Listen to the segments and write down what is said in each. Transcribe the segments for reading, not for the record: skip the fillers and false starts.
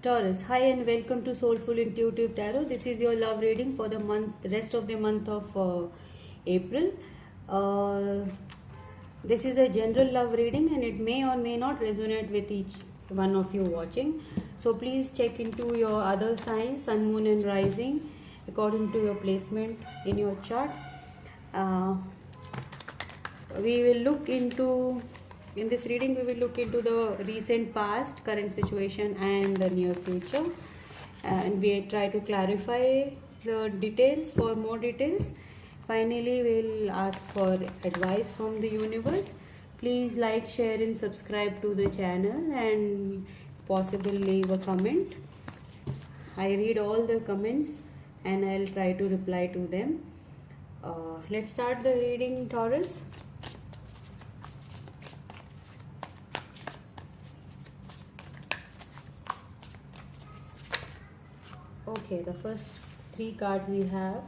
Taurus, hi and welcome to Soulful Intuitive Tarot. This is your love reading for the rest of the month of April. Uh, this is a general love reading and it may or may not resonate with each one of you watching. So please check into your other signs, sun, moon, and rising, according to your placement in your chart. We will look into In this reading we will look into the recent past, current situation, and the near future, and we try to clarify the details. For more details, finally we'll ask for advice from the universe. Please like, share, and subscribe to the channel, and possibly leave a comment. I read all the comments and I'll try to reply to them. Let's start the reading, Taurus. Okay, the first three cards we have.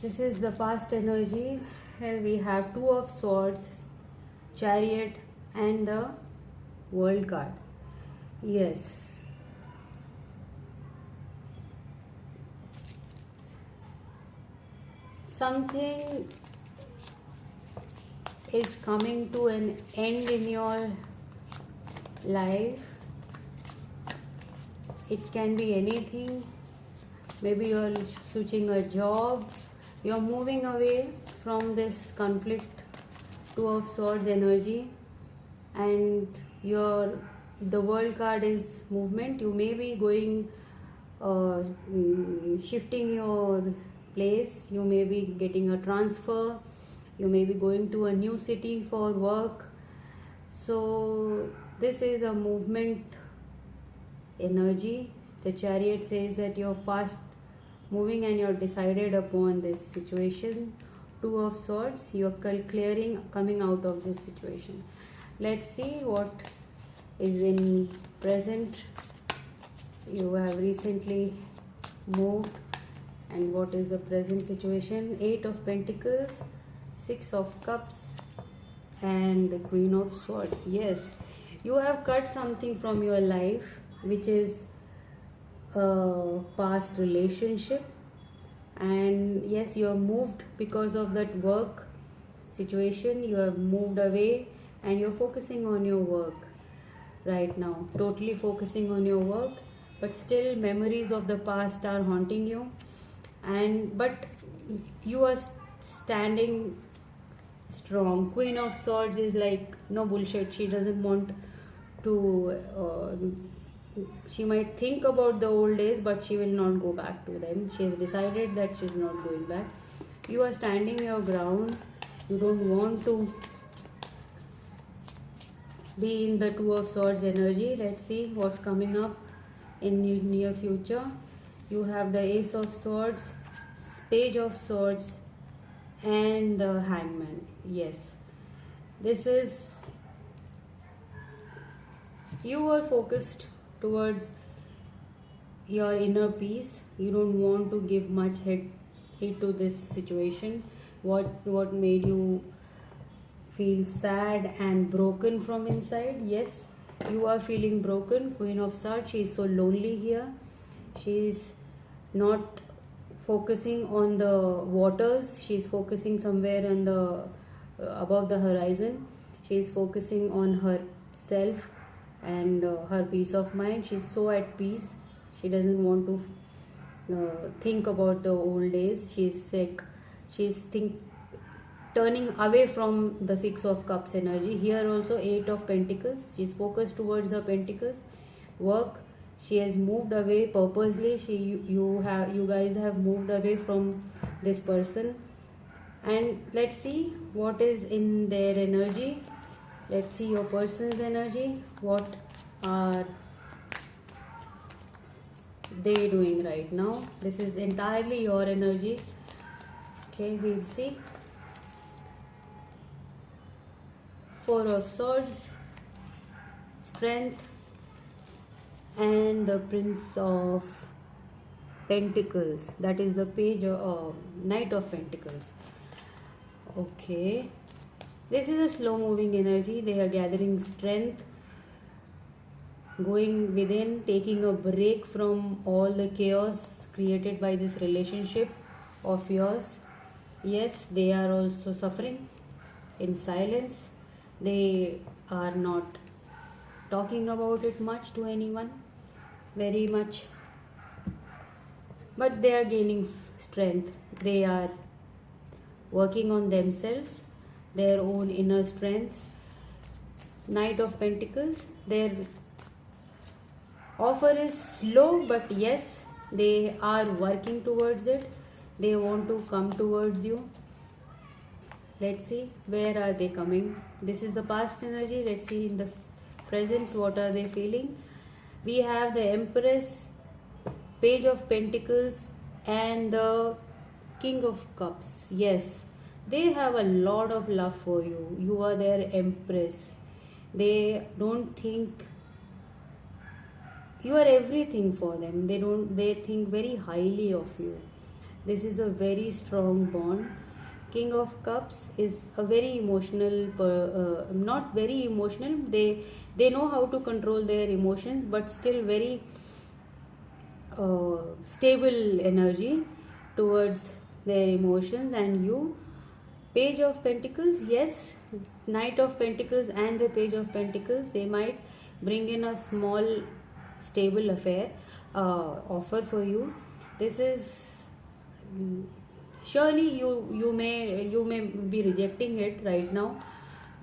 This is the past energy. Here we have Two of Swords, Chariot, and the World card. Yes. Something is coming to an end in your life. It can be anything. Maybe you're switching a job, you're moving away from this conflict, Two of Swords energy, and the World card is movement. You may be going shifting your place, you may be getting a transfer, you may be going to a new city for work. So this is a movement energy. The Chariot says that you're fast moving and you're decided upon this situation. Two of Swords, you're coming out of this situation. Let's see what is in present. You have recently moved, and what is the present situation? Eight of Pentacles, Six of Cups, and the Queen of Swords. Yes, you have cut something from your life, which is a past relationship, and yes, you have moved because of that work situation. You have moved away and you're focusing on your work right now, totally focusing on your work, but still memories of the past are haunting you, but you are standing strong. Queen of Swords is like, no bullshit. She doesn't want to she might think about the old days, but she will not go back to them. She has decided that she's not going back. You are standing your grounds. You don't want to be in the Two of Swords energy. Let's see what's coming up in near future. You have the Ace of Swords, Page of Swords, and the Hangman. Yes, this is, you are focused towards your inner peace. You don't want to give much heed to this situation. What made you feel sad and broken from inside? Yes, you are feeling broken. Queen of Swords, she is so lonely here. She is not focusing on the waters. She is focusing somewhere on the above the horizon. She is focusing on herself and her peace of mind. She's so at peace. She doesn't want to think about the old days. She's sick. Turning away from the Six of Cups energy. Here also Eight of Pentacles. She's focused towards her pentacles. Work. She has moved away purposely. You guys have moved away from this person. And let's see what is in their energy. Let's see your person's energy. What are they doing right now? This is entirely your energy. Okay, we'll see. Four of Swords, Strength, and the Prince of Pentacles. That is the page of Knight of Pentacles. Okay. This is a slow moving energy. They are gathering strength. going within, taking a break from all the chaos created by this relationship of yours. Yes, they are also suffering in silence. They are not talking about it much to anyone, very much, but they are gaining strength. They are working on themselves, their own inner strengths. Knight of Pentacles, their offer is slow, but yes, they are working towards it. They want to come towards you. Let's see, where are they coming? This is the past energy. Let's see in the present, what are they feeling? We have the Empress, Page of Pentacles, and the King of Cups. Yes, they have a lot of love for you. You are their Empress. They don't think you are everything for them. They think very highly of you. This is a very strong bond. King of Cups is a very emotional, not very emotional. They know how to control their emotions, but still very stable energy towards their emotions. And you, Page of Pentacles, yes, Knight of Pentacles and the Page of Pentacles, they might bring in a small stable affair offer for you. This is surely you may be rejecting it right now,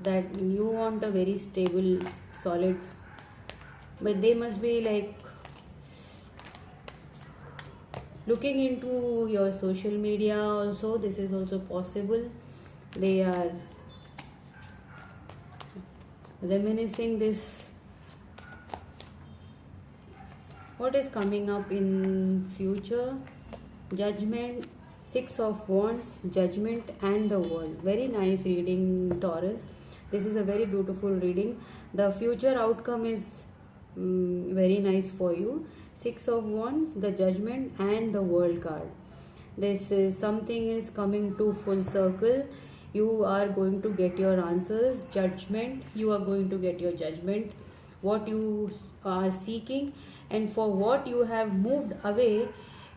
that you want a very stable, solid, but they must be like looking into your social media also. This is also possible. They are reminiscing this, what is coming up in future. Judgment, Six of Wands, Judgment, and the World. Very nice reading, Taurus. This is a very beautiful reading. The future outcome is very nice for you. Six of Wands, the Judgment, and the World card. This is something is coming to full circle. You are going to get your answers. Judgment, you are going to get your judgment. What you are seeking and for what you have moved away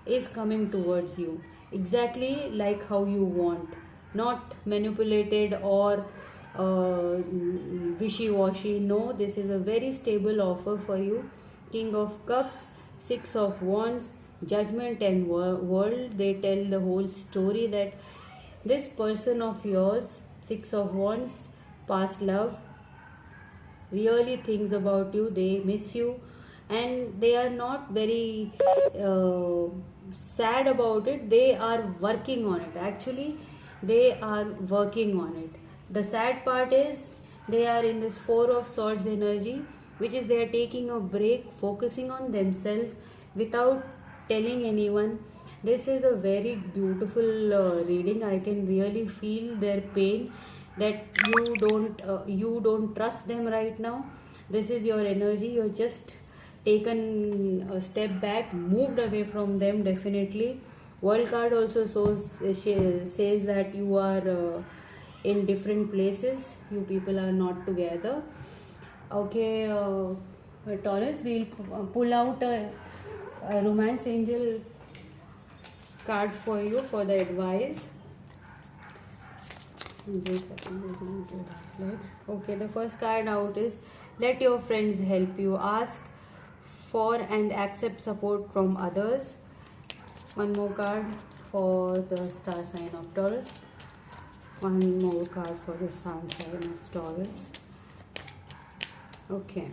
is coming towards you exactly like how you want, not manipulated or wishy-washy. No, this is a very stable offer for you. King of Cups, Six of Wands, Judgment, and World, they tell the whole story that this person of yours, Six of Wands, past love, really thinks about you. They miss you, and they are not very sad about it. They are working on it. Actually, they are working on it. The sad part is they are in this Four of Swords energy, which is they are taking a break, focusing on themselves without telling anyone. This is a very beautiful reading. I can really feel their pain, that you don't trust them right now. This is your energy. You're just taken a step back, moved away from them. Definitely, World card also says that you are in different places. You people are not together. Okay, Taurus, we'll pull out a romance angel card for you for the advice. Okay, the first card out is let your friends help you. Ask for and accept support from others. One more card for the star sign of Taurus. One more card for the sun sign of Taurus. Okay.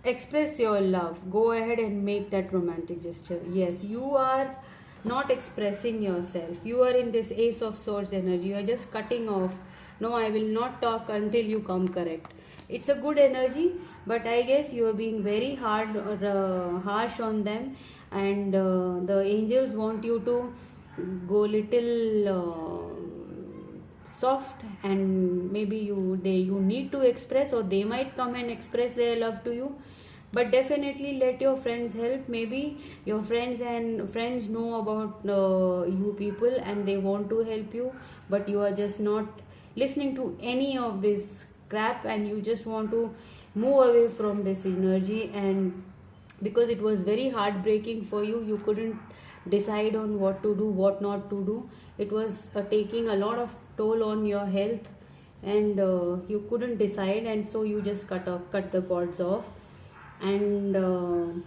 Express your love. Go ahead and make that romantic gesture. Yes, you are not expressing yourself. You are in this Ace of Swords energy. You are just cutting off. No, I will not talk until you come correct. It's a good energy, but I guess you are being very harsh on them, and the angels want you to go little soft, and maybe you need to express, or they might come and express their love to you. But definitely let your friends help. Maybe your friends know about you people and they want to help you, but you are just not listening to any of this crap, and you just want to move away from this energy. And because it was very heartbreaking for you, you couldn't decide on what to do, what not to do. It was taking a lot of toll on your health, and you couldn't decide, and so you just cut the cords off. And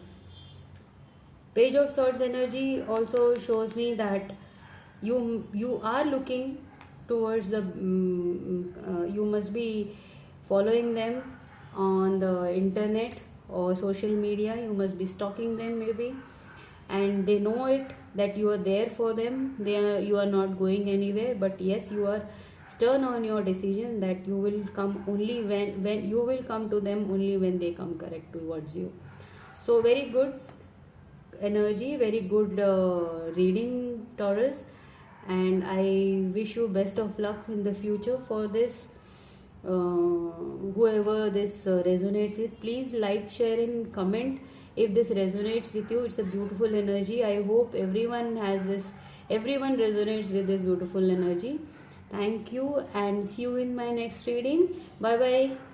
Page of Swords energy also shows me that you are looking towards the you must be following them on the internet or social media. You must be stalking them maybe, and they know it that you are there for them. You are not going anywhere, but yes, you are stern on your decision that you will come only when you will come to them only when they come correct towards you. So very good energy, very good reading, Taurus, and I wish you best of luck in the future for this. Whoever this resonates with, please like, share and comment if this resonates with you. It's a beautiful energy. I hope everyone resonates with this beautiful energy. Thank you, and see you in my next reading. Bye bye.